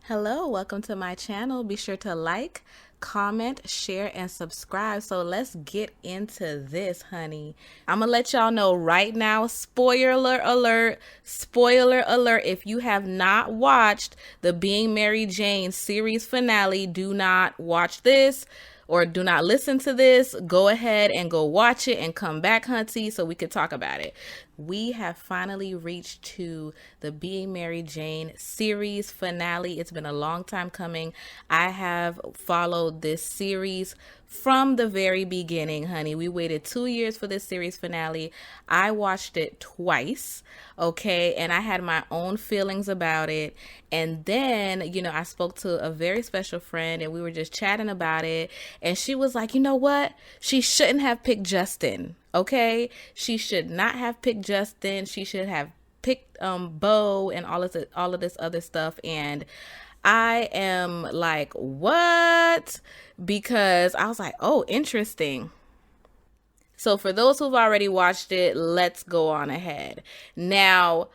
Hello, welcome to my channel. Be sure to like, comment, share, and subscribe. So let's get into this, honey. I'm gonna let y'all know right now, spoiler alert, spoiler alert. If you have not watched the Being Mary Jane series finale, do not watch this or do not listen to this. Go ahead and go watch it and come back, hunty, so we could talk about it. We have finally reached to the Being Mary Jane series finale. It's been a long time coming. I have followed this series from the very beginning, honey. We waited 2 years for this series finale. I watched it twice, okay, and I had my own feelings about it. And then, I spoke to a very special friend and we were just chatting about it. And she was like, you know what? She shouldn't have picked Justin. Okay, she should not have picked Justin. She should have picked Bo and all of this other stuff. And I am like, what? Because I was like, oh, interesting. So for those who've already watched it, let's go on ahead. Now,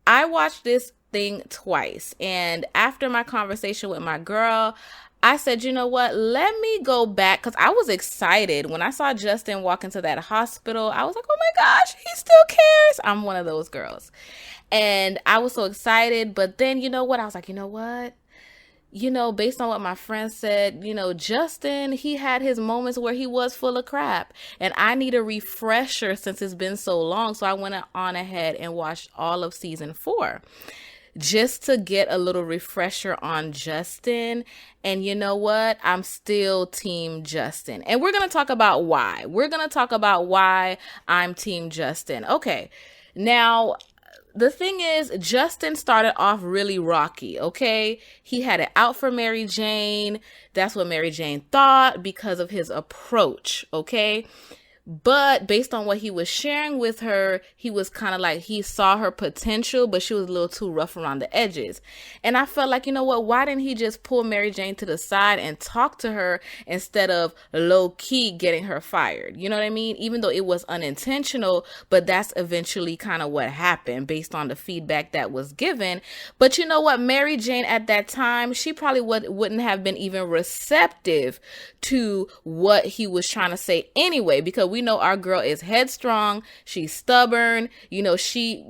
I watched this thing twice, and after my conversation with my girl, I said, you know what? Let me go back because I was excited when I saw Justin walk into that hospital. I was like, oh my gosh, he still cares. I'm one of those girls. And I was so excited. But then, you know what? I was like, you know what? Based on what my friend said, Justin, he had his moments where he was full of crap. And I need a refresher since it's been so long. So I went on ahead and watched all of season 4 just to get a little refresher on Justin. And you know what? I'm still team Justin. And we're going to talk about why. We're going to talk about why I'm team Justin. Okay. Now, the thing is, Justin started off really rocky, okay? He had it out for Mary Jane. That's what Mary Jane thought because of his approach, okay? But based on what he was sharing with her, he was kind of like he saw her potential, but she was a little too rough around the edges. And I felt like, you know what? Why didn't he just pull Mary Jane to the side and talk to her instead of low key getting her fired? You know what I mean? Even though it was unintentional, but that's eventually kind of what happened based on the feedback that was given. But you know what? Mary Jane at that time, she probably wouldn't have been even receptive to what he was trying to say anyway, because we know our girl is headstrong. She's stubborn. She,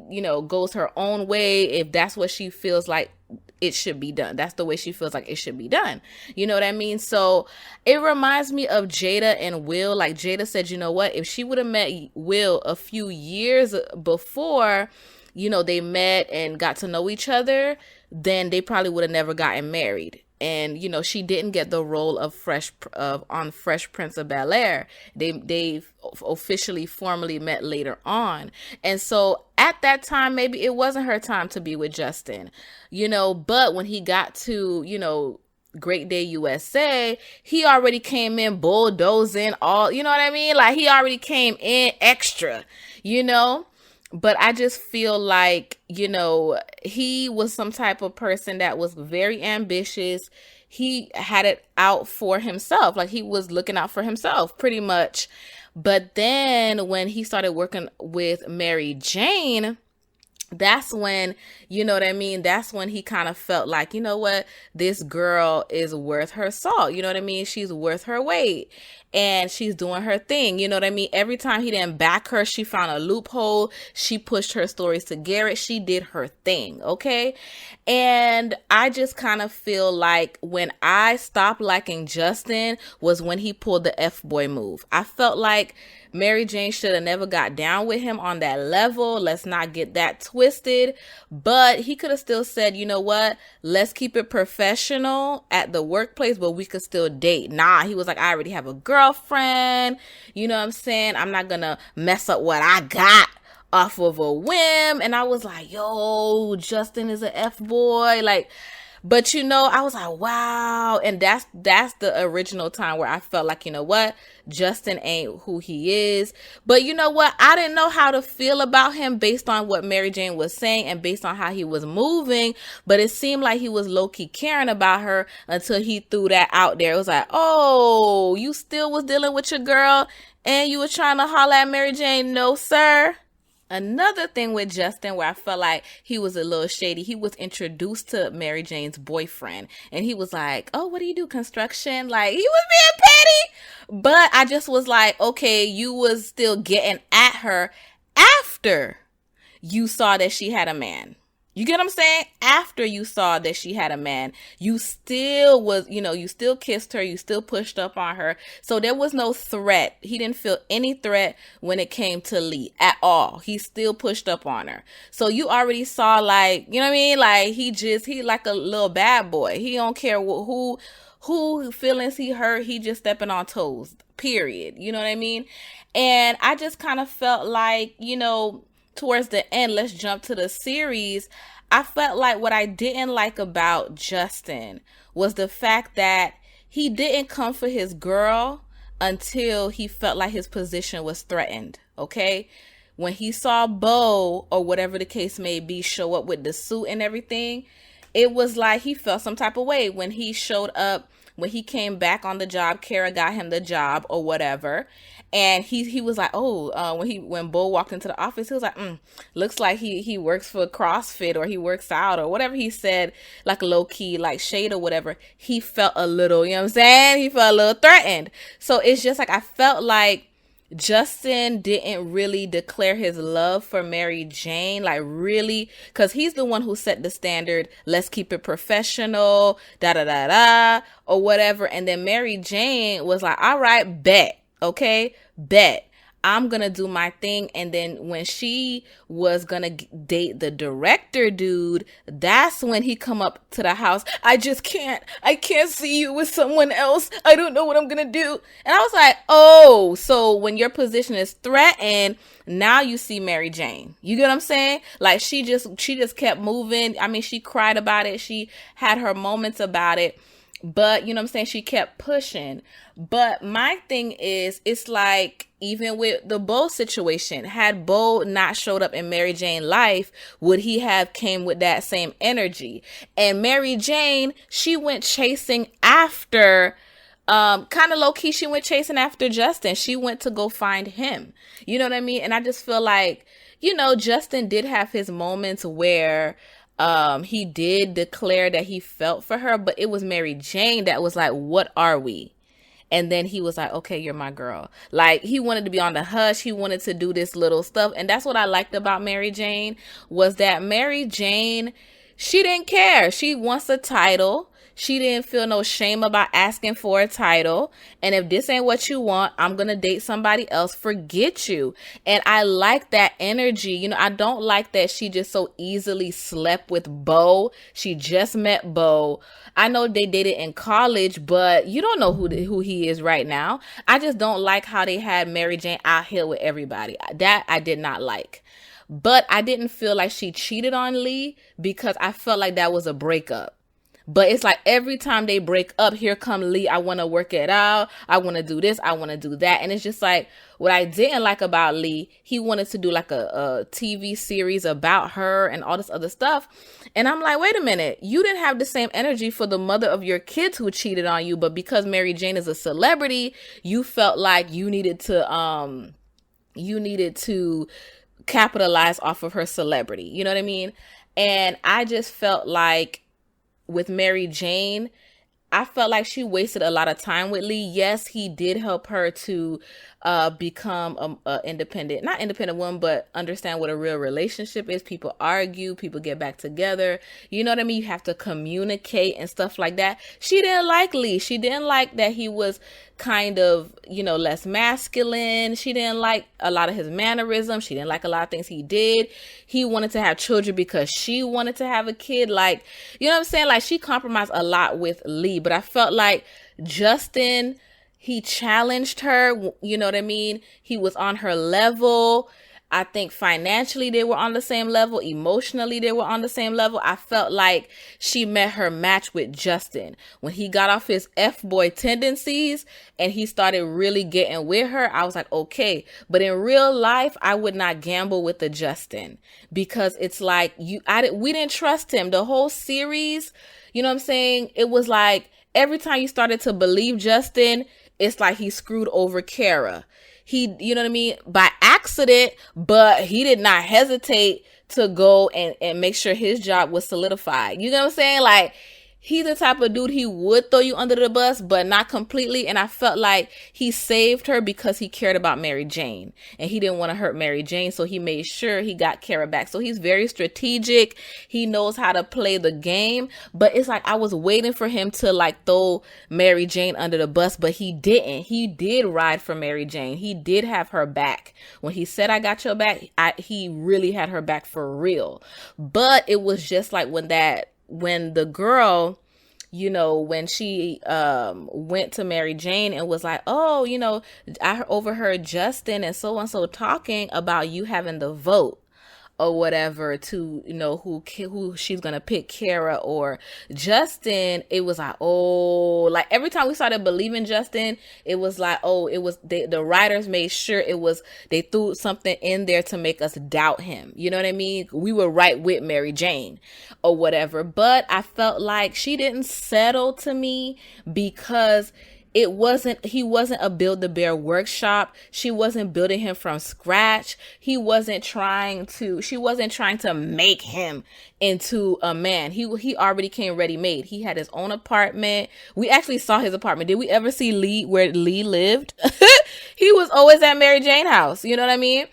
goes her own way. If that's what she feels like it should be done. That's the way she feels like it should be done. You know what I mean? So it reminds me of Jada and Will. Like Jada said, you know what? If she would have met Will a few years before, they met and got to know each other, then they probably would have never gotten married. And, she didn't get the role of on Fresh Prince of Bel-Air. They officially formally met later on. And so at that time, maybe it wasn't her time to be with Justin, but when he got to, Great Day USA, he already came in bulldozing all, you know what I mean? Like he already came in extra, But I just feel like, he was some type of person that was very ambitious. He had it out for himself. Like he was looking out for himself pretty much. But then when he started working with Mary Jane, that's when, that's when he kind of felt like, you know what, this girl is worth her salt. You know what I mean? She's worth her weight and she's doing her thing. You know what I mean? Every time he didn't back her, she found a loophole. She pushed her stories to Garrett. She did her thing. Okay. And I just kind of feel like when I stopped liking Justin was when he pulled the F-boy move. I felt like Mary Jane should have never got down with him on that level. Let's not get that twisted. But he could have still said, you know what? Let's keep it professional at the workplace, but we could still date. Nah, he was like, I already have a girlfriend. You know what I'm saying? I'm not going to mess up what I got off of a whim. And I was like, yo, Justin is a F-boy. Like, but I was like, wow. And that's the original time where I felt like, you know what? Justin ain't who he is. But you know what? I didn't know how to feel about him based on what Mary Jane was saying and based on how he was moving. But it seemed like he was low-key caring about her until he threw that out there. It was like, oh, you still was dealing with your girl and you was trying to holler at Mary Jane? No, sir. Another thing with Justin where I felt like he was a little shady, he was introduced to Mary Jane's boyfriend. And he was like, oh, what do you do? Construction? Like, he was being petty. But I just was like, okay, you was still getting at her after you saw that she had a man. You get what I'm saying? After you saw that she had a man, you still was, you still kissed her, you still pushed up on her. So there was no threat. He didn't feel any threat when it came to Lee at all. He still pushed up on her. So you already saw, like, you know what I mean? Like, he like a little bad boy. He don't care who feelings he hurt. He just stepping on toes, period. You know what I mean? And I just kind of felt like, towards the end, let's jump to the series. I felt like what I didn't like about Justin was the fact that he didn't come for his girl until he felt like his position was threatened. Okay. When he saw Bo, or whatever the case may be, show up with the suit and everything, it was like he felt some type of way when he showed up. When he came back on the job, Kara got him the job or whatever. And he was like, when Bo walked into the office, he was like, looks like he works for CrossFit, or he works out, or whatever he said, like low key, like shade or whatever. He felt a little, you know what I'm saying? He felt a little threatened. So it's just like, I felt like Justin didn't really declare his love for Mary Jane, like really, because he's the one who set the standard. Let's keep it professional, da da da da, or whatever. And then Mary Jane was like, all right, bet. Okay, bet. I'm going to do my thing. And then when she was going to date the director dude, that's when he come up to the house. I can't see you with someone else. I don't know what I'm going to do. And I was like, oh, so when your position is threatened, now you see Mary Jane. You get what I'm saying? Like, she just kept moving. I mean, she cried about it. She had her moments about it. But, you know what I'm saying? She kept pushing. But my thing is, it's like, even with the Bo situation, had Bo not showed up in Mary Jane's life, would he have came with that same energy? And Mary Jane, she went chasing after, kind of low key, she went chasing after Justin. She went to go find him. You know what I mean? And I just feel like, Justin did have his moments where he did declare that he felt for her, but it was Mary Jane that was like, what are we? And then he was like, okay, you're my girl. Like, he wanted to be on the hush. He wanted to do this little stuff. And that's what I liked about Mary Jane, was that Mary Jane, she didn't care. She wants a title. She didn't feel no shame about asking for a title. And if this ain't what you want, I'm going to date somebody else. Forget you. And I like that energy. I don't like that she just so easily slept with Bo. She just met Bo. I know they dated in college, but you don't know who he is right now. I just don't like how they had Mary Jane out here with everybody. That I did not like. But I didn't feel like she cheated on Lee, because I felt like that was a breakup. But it's like every time they break up, here come Lee. I want to work it out. I want to do this. I want to do that. And it's just like, what I didn't like about Lee, he wanted to do like a TV series about her and all this other stuff. And I'm like, wait a minute. You didn't have the same energy for the mother of your kids who cheated on you. But because Mary Jane is a celebrity, you felt like you needed to capitalize off of her celebrity. You know what I mean? And I just felt like, with Mary Jane, I felt like she wasted a lot of time with Lee. Yes, he did help her to become a not independent woman, but understand what a real relationship is. People argue, people get back together. You know what I mean? You have to communicate and stuff like that. She didn't like Lee. She didn't like that he was kind of, less masculine. She didn't like a lot of his mannerisms. She didn't like a lot of things he did. He wanted to have children because she wanted to have a kid. Like, you know what I'm saying? Like, she compromised a lot with Lee, but I felt like Justin, he challenged her, you know what I mean? He was on her level. I think financially they were on the same level. Emotionally they were on the same level. I felt like she met her match with Justin. When he got off his F-boy tendencies and he started really getting with her, I was like, okay. But in real life, I would not gamble with the Justin, because it's like we didn't trust him. The whole series, you know what I'm saying? It was like every time you started to believe Justin, it's like he screwed over Kara. he, you know what I mean, by accident, but he did not hesitate to go and make sure his job was solidified. You know what I'm saying? Like, he's the type of dude, he would throw you under the bus, but not completely. And I felt like he saved her because he cared about Mary Jane and he didn't want to hurt Mary Jane. So he made sure he got Kara back. So he's very strategic. He knows how to play the game, but it's like, I was waiting for him to like throw Mary Jane under the bus, but he didn't. He did ride for Mary Jane. He did have her back. When he said, I got your back, he really had her back for real. But it was just like when the girl, you know, when she went to Mary Jane and was like, oh, you know, I overheard Justin and so talking about you having the vote or whatever to, you know, who she's gonna pick, Kara or Justin. It was like, oh, like every time we started believing Justin, it was like, oh, it was the writers made sure they threw something in there to make us doubt him. You know what I mean? We were right with Mary Jane or whatever, but I felt like she didn't settle to me because he wasn't a Build-A-Bear workshop. She wasn't building him from scratch. She wasn't trying to make him into a man. He already came ready-made. He had his own apartment. We actually saw his apartment. Did we ever see Lee, where Lee lived? He was always at Mary Jane house. You know what I mean?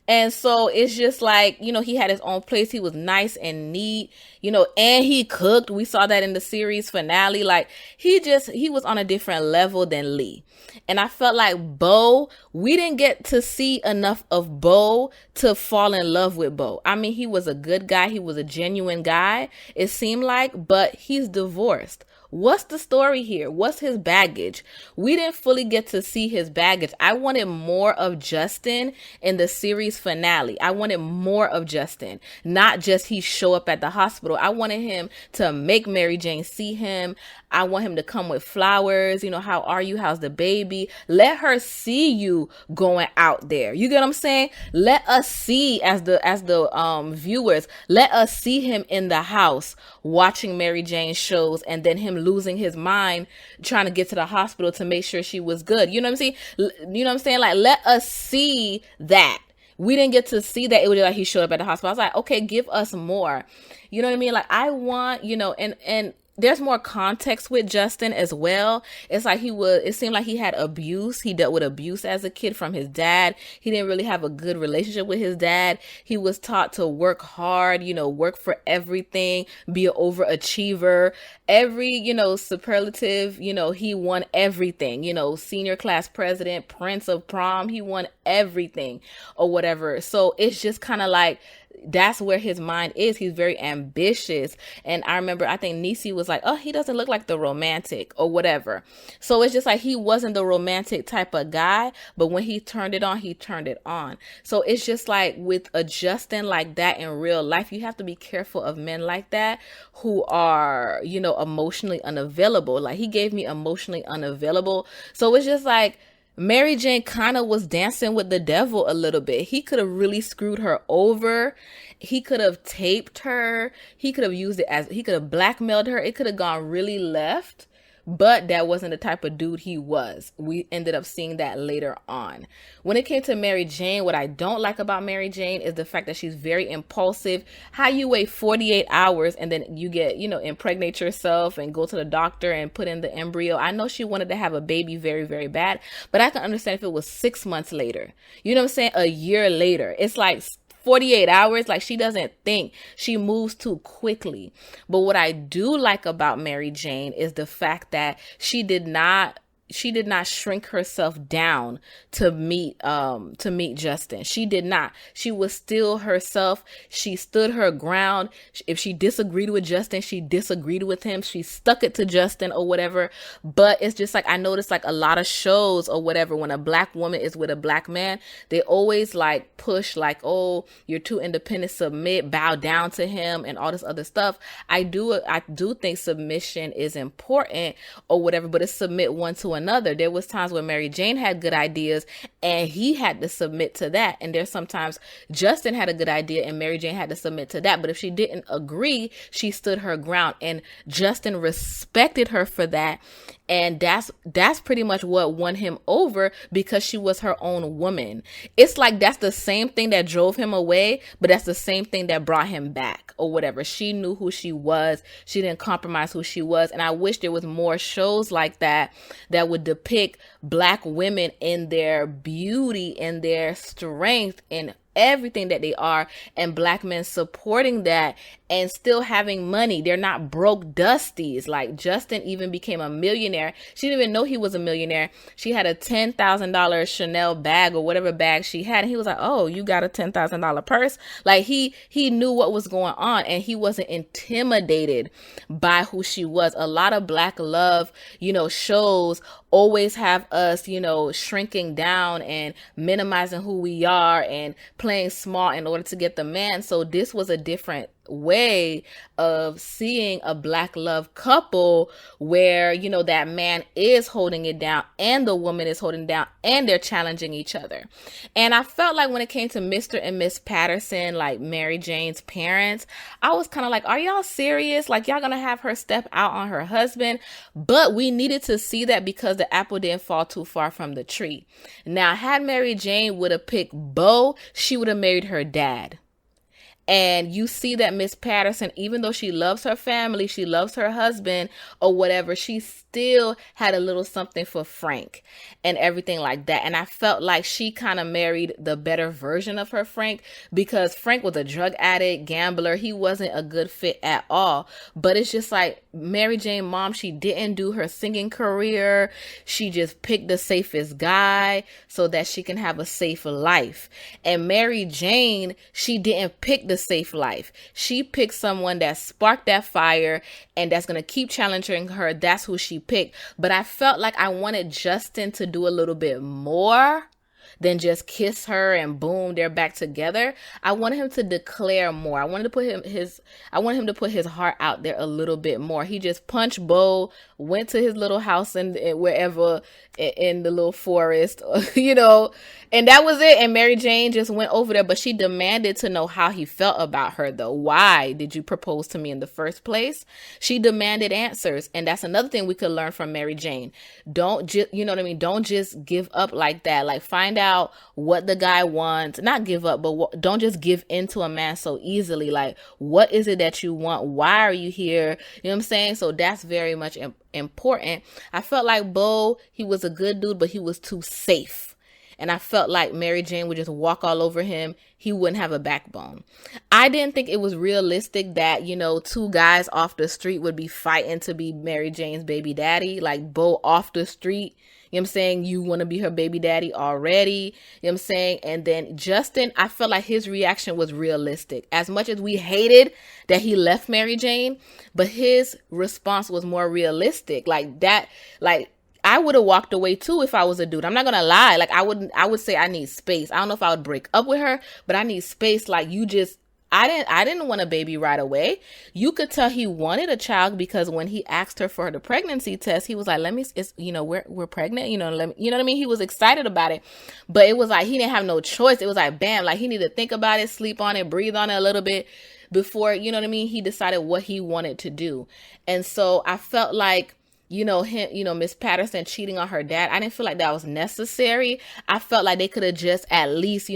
And so it's just like, you know, he had his own place. He was nice and neat, you know, and he cooked. We saw that in the series finale. Like he was on a different level than Lee. And I felt like Bo, we didn't get to see enough of Bo to fall in love with Bo. I mean, he was a good guy. He was a genuine guy, it seemed like, but he's divorced. What's the story here? What's his baggage? We didn't fully get to see his baggage. I wanted more of Justin in the series finale. I wanted more of Justin, not just he show up at the hospital. I wanted him to make Mary Jane see him. I want him to come with flowers. You know, how are you? How's the baby? Let her see you going out there. You get what I'm saying? Let us see as the viewers, let us see him in the house watching Mary Jane shows and then him losing his mind trying to get to the hospital to make sure she was good. You know what I'm saying? You know what I'm saying? Like, let us see that. We didn't get to see that. It was like he showed up at the hospital. I was like, okay, give us more. You know what I mean? Like, I want, you know, and there's more context with Justin as well. It's like it seemed like he had abuse. He dealt with abuse as a kid from his dad. He didn't really have a good relationship with his dad. He was taught to work hard, you know, work for everything, be an overachiever. Every, you know, superlative, you know, he won everything, you know, senior class president, prince of prom, he won everything or whatever. So it's just kind of like, that's where his mind is. He's very ambitious. And I remember, I think Niecy was like, oh, he doesn't look like the romantic or whatever. So it's just like, he wasn't the romantic type of guy, but when he turned it on, he turned it on. So it's just like with a Justin like that in real life, you have to be careful of men like that who are, you know, emotionally unavailable. Like, he gave me emotionally unavailable. So it's just like, Mary Jane kind of was dancing with the devil a little bit. He could have really screwed her over. He could have taped her. He could have blackmailed her. It could have gone really left. But that wasn't the type of dude he was. We ended up seeing that later on. When it came to Mary Jane, what I don't like about Mary Jane is the fact that she's very impulsive. How you wait 48 hours and then you get, you know, impregnate yourself and go to the doctor and put in the embryo. I know she wanted to have a baby very, very bad, but I can understand if it was 6 months later. You know what I'm saying? A year later. It's like 48 hours, like, she doesn't think. She moves too quickly. But what I do like about Mary Jane is the fact that she did not shrink herself down to meet Justin. She did not. She was still herself. She stood her ground. If she disagreed with Justin, she disagreed with him. She stuck it to Justin or whatever. But it's just like, I noticed like a lot of shows or whatever, when a black woman is with a black man, they always like push like, oh, you're too independent, submit, bow down to him and all this other stuff. I do think submission is important or whatever, but it's submit one to another. There was times where Mary Jane had good ideas and he had to submit to that. And there's sometimes Justin had a good idea and Mary Jane had to submit to that. But if she didn't agree, she stood her ground and Justin respected her for that. And that's pretty much what won him over, because she was her own woman. It's like that's the same thing that drove him away, but that's the same thing that brought him back or whatever. She knew who she was. She didn't compromise who she was. And I wish there was more shows like that that would depict Black women in their beauty and their strength and everything that they are, and Black men supporting that and still having money. They're not broke dusties. Like Justin even became a millionaire. She didn't even know he was a millionaire. She had a $10,000 Chanel bag or whatever bag she had, and he was like, oh, you got a $10,000 purse? Like he knew what was going on, and he wasn't intimidated by who she was. A lot of Black love, shows always have us, shrinking down and minimizing who we are and playing small in order to get the man. So this was a different way of seeing a Black love couple where, that man is holding it down and the woman is holding it down and they're challenging each other. And I felt like when it came to Mr. and Miss Patterson, like Mary Jane's parents, I was kind of like, are y'all serious? Like, y'all gonna have her step out on her husband? But we needed to see that because the apple didn't fall too far from the tree. Now, had Mary Jane would have picked Bo, she would have married her dad. And you see that Miss Patterson, even though she loves her family, she loves her husband or whatever, she still had a little something for Frank and everything like that. And I felt like she kind of married the better version of her Frank, because Frank was a drug addict, gambler. He wasn't a good fit at all. But it's just like Mary Jane mom, she didn't do her singing career. She just picked the safest guy so that she can have a safe life. And Mary Jane, she didn't pick the safe life. She picked someone that sparked that fire and that's going to keep challenging her. That's who she picked. But I felt like I wanted Justin to do a little bit more than just kiss her and boom, they're back together. I wanted him to declare more. I wanted him to put his heart out there a little bit more. He just punched Bo, went to his little house and wherever in the little forest, and that was it. And Mary Jane just went over there, but she demanded to know how he felt about her though. Why did you propose to me in the first place? She demanded answers. And that's another thing we could learn from Mary Jane. Don't just, Don't just give up like that. Like, find out what the guy wants. Not give up, but don't just give in to a man so easily. Like, what is it that you want? Why are you here? You know what I'm saying? So that's very much important. I felt like Bo, he was a good dude, but he was too safe. And I felt like Mary Jane would just walk all over him. He wouldn't have a backbone. I didn't think it was realistic that, two guys off the street would be fighting to be Mary Jane's baby daddy. Like, Bo off the street, you know what I'm saying? You want to be her baby daddy already. You know what I'm saying? And then Justin, I felt like his reaction was realistic. As much as we hated that he left Mary Jane, but his response was more realistic. I would have walked away too if I was a dude. I'm not gonna lie. Like, I would say I need space. I don't know if I would break up with her, but I need space. Like, I didn't want a baby right away. You could tell he wanted a child because when he asked her for the pregnancy test, he was like, we're pregnant, you know what I mean? He was excited about it, but it was like, he didn't have no choice. It was like, bam, like he needed to think about it, sleep on it, breathe on it a little bit before, he decided what he wanted to do. And so I felt like, Miss Patterson cheating on her dad, I didn't feel like that was necessary. I felt like they could have just at least,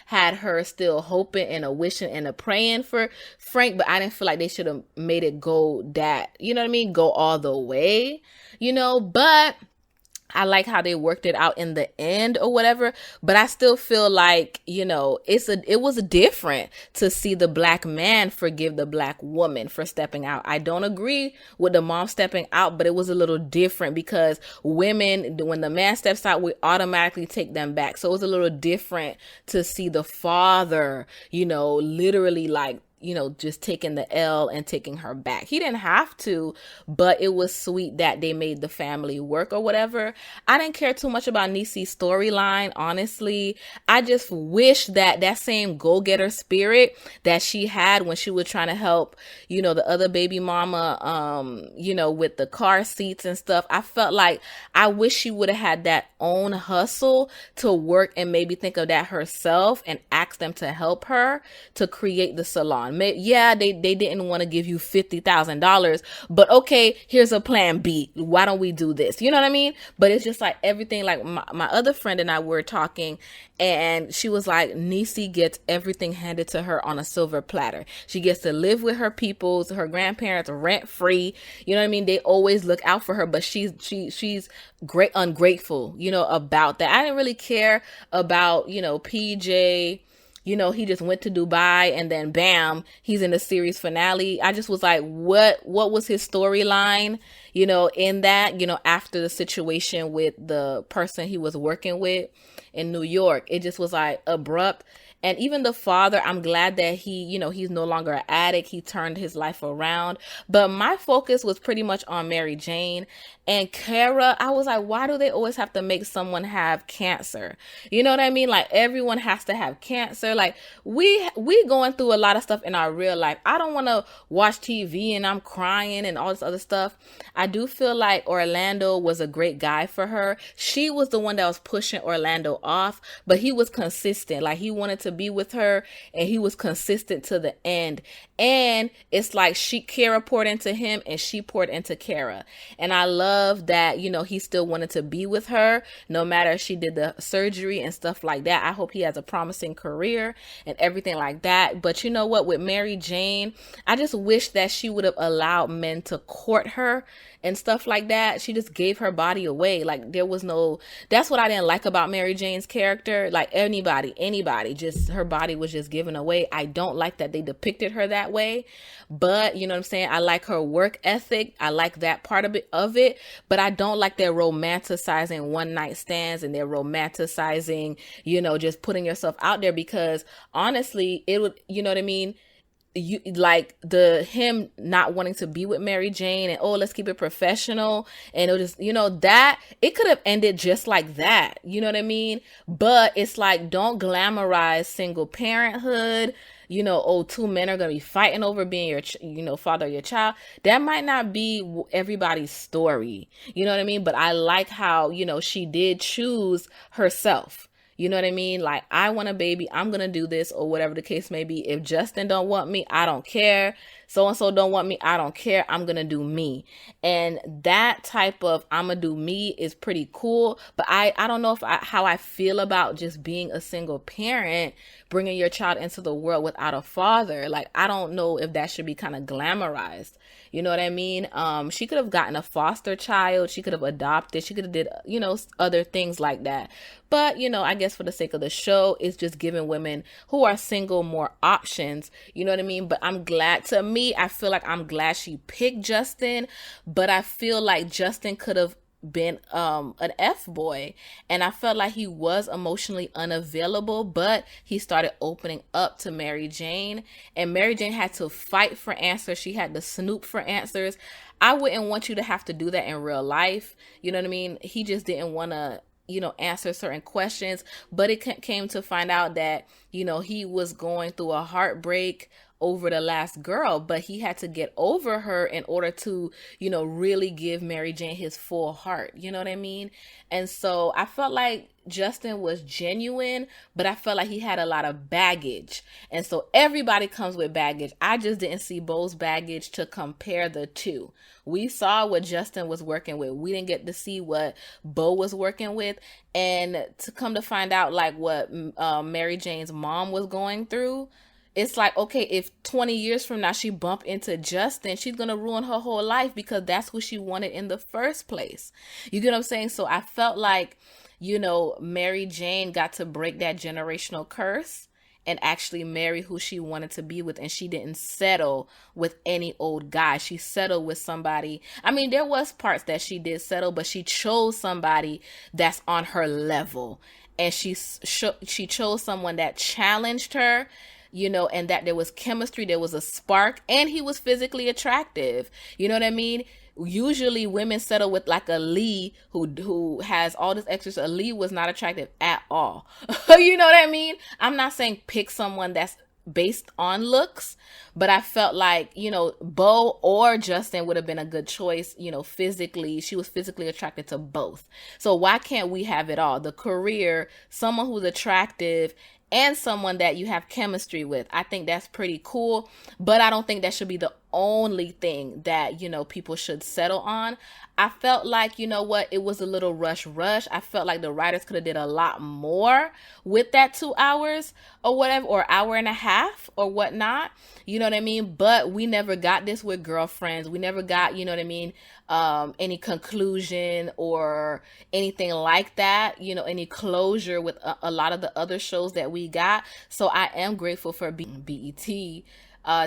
had her still hoping and a wishing and a praying for Frank, but I didn't feel like they should have made it go that, go all the way, but I like how they worked it out in the end or whatever, but I still feel like, it was different to see the Black man forgive the Black woman for stepping out. I don't agree with the mom stepping out, but it was a little different because women, when the man steps out, we automatically take them back. So it was a little different to see the father, literally like, just taking the L and taking her back. He didn't have to, but it was sweet that they made the family work or whatever. I didn't care too much about Niecy's storyline, honestly. I just wish that same go-getter spirit that she had when she was trying to help, the other baby mama, with the car seats and stuff. I felt like I wish she would have had that own hustle to work and maybe think of that herself and ask them to help her to create the salon. on. Yeah, they didn't want to give you $50,000, but okay, here's a plan B. Why don't we do this? You know what I mean? But it's just like everything, like my other friend and I were talking, and she was like, Niecy gets everything handed to her on a silver platter. She gets to live with her peoples, her grandparents, rent free. You know what I mean? They always look out for her, but she's great ungrateful, you know, about that. I didn't really care about, you know, PJ. You know, he just went to Dubai and then bam, he's in the series finale. I just was like, what was his storyline, you know, in that, you know, after the situation with the person he was working with in New York. It just was like abrupt. And even the father, I'm glad that he, you know, he's no longer an addict. He turned his life around. But my focus was pretty much on Mary Jane and Kara. I was like, why do they always have to make someone have cancer? You know what I mean? Like everyone has to have cancer. Like we going through a lot of stuff in our real life. I don't want to watch TV and I'm crying and all this other stuff. I do feel like Orlando was a great guy for her. She was the one that was pushing Orlando off, but he was consistent. Like he wanted to be with her and he was consistent to the end. And it's like Kara poured into him and she poured into Kara. And I love that, you know, he still wanted to be with her no matter if she did the surgery and stuff like that. I hope he has a promising career and everything like that. But you know what, with Mary Jane, I just wish that she would have allowed men to court her and stuff like that. She just gave her body away. Like there was no, that's what I didn't like about Mary Jane's character. Like anybody, just her body was just given away. I don't like that they depicted her that way, but you know what I'm saying? I like her work ethic. I like that part of it, but I don't like they're romanticizing one night stands and they're romanticizing, you know, just putting yourself out there, because honestly, it would, you know what I mean? You like him not wanting to be with Mary Jane and, oh, let's keep it professional, and it'll just, you know, that it could have ended just like that, you know what I mean? But it's like, don't glamorize single parenthood. You know, oh, two men are gonna be fighting over being your you know, father of your child. That might not be everybody's story, you know what I mean? But I like how, you know, she did choose herself. You know what I mean? Like, I want a baby, I'm going to do this, or whatever the case may be. If Justin don't want me, I don't care. So-and-so don't want me, I don't care. I'm going to do me. And that type of I'm going to do me is pretty cool. But I don't know how I feel about just being a single parent, bringing your child into the world without a father. Like, I don't know if that should be kind of glamorized. You know what I mean? She could have gotten a foster child. She could have adopted. She could have did, you know, other things like that. But, you know, I guess for the sake of the show, it's just giving women who are single more options. You know what I mean? But I'm glad, to me, I feel like I'm glad she picked Justin. But I feel like Justin could have been an F-boy, and I felt like he was emotionally unavailable, but he started opening up to Mary Jane, and Mary Jane had to fight for answers. She had to snoop for answers. I wouldn't want you to have to do that in real life. You know what I mean? He just didn't want to, you know, answer certain questions, but it came to find out that, you know, he was going through a heartbreak over the last girl, but he had to get over her in order to, you know, really give Mary Jane his full heart. You know what I mean? And so I felt like Justin was genuine, but I felt like he had a lot of baggage. And so everybody comes with baggage. I just didn't see Bo's baggage to compare the two. We saw what Justin was working with. We didn't get to see what Bo was working with. And to come to find out like what Mary Jane's mom was going through, it's like, okay, if 20 years from now she bump into Justin, she's going to ruin her whole life because that's who she wanted in the first place. You get what I'm saying? So I felt like, you know, Mary Jane got to break that generational curse and actually marry who she wanted to be with. And she didn't settle with any old guy. She settled with somebody. I mean, there was parts that she did settle, but she chose somebody that's on her level. And she chose someone that challenged her, you know, and that there was chemistry, there was a spark, and he was physically attractive. You know what I mean? Usually women settle with like a Lee who has all this extra. A Lee was not attractive at all. You know what I mean? I'm not saying pick someone that's based on looks, but I felt like, you know, Bo or Justin would have been a good choice. You know, physically, she was physically attracted to both. So why can't we have it all? The career, someone who's attractive, and someone that you have chemistry with. I think that's pretty cool, but I don't think that should be the only thing that, you know, people should settle on. I felt like, you know what, it was a little rush. I felt like the writers could have did a lot more with that 2 hours or whatever, or hour and a half or whatnot. You know what I mean? But we never got this with Girlfriends. We never got, you know what I mean, any conclusion or anything like that, you know, any closure with a lot of the other shows that we got. So I am grateful for BET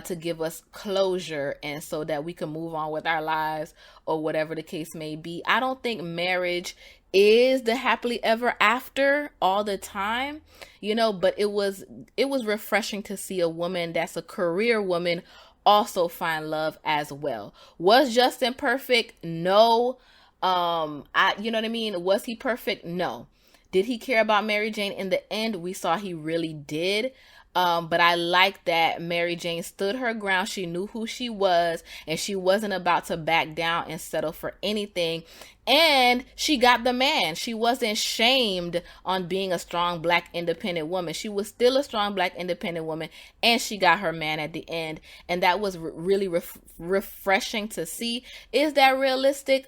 to give us closure, and so that we can move on with our lives or whatever the case may be. I don't think marriage is the happily ever after all the time, you know, but it was refreshing to see a woman that's a career woman also find love as well. Was Justin perfect? No. You know what I mean? Was he perfect? No. Did he care about Mary Jane in the end? We saw he really did. But I like that Mary Jane stood her ground. She knew who she was, and she wasn't about to back down and settle for anything. And she got the man. She wasn't shamed on being a strong Black independent woman. She was still a strong Black independent woman, and she got her man at the end. And that was really refreshing to see. Is that realistic?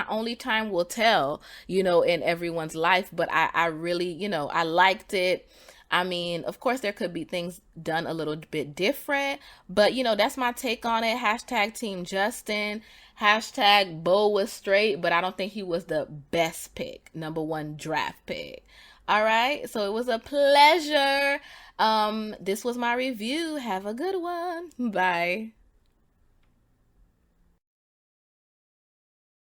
Only time will tell, you know, in everyone's life. But I really, you know, I liked it. I mean, of course, there could be things done a little bit different, but, you know, that's my take on it. Hashtag Team Justin. Hashtag Bo was straight, but I don't think he was the best pick, #1 draft pick. All right, so it was a pleasure. This was my review. Have a good one. Bye.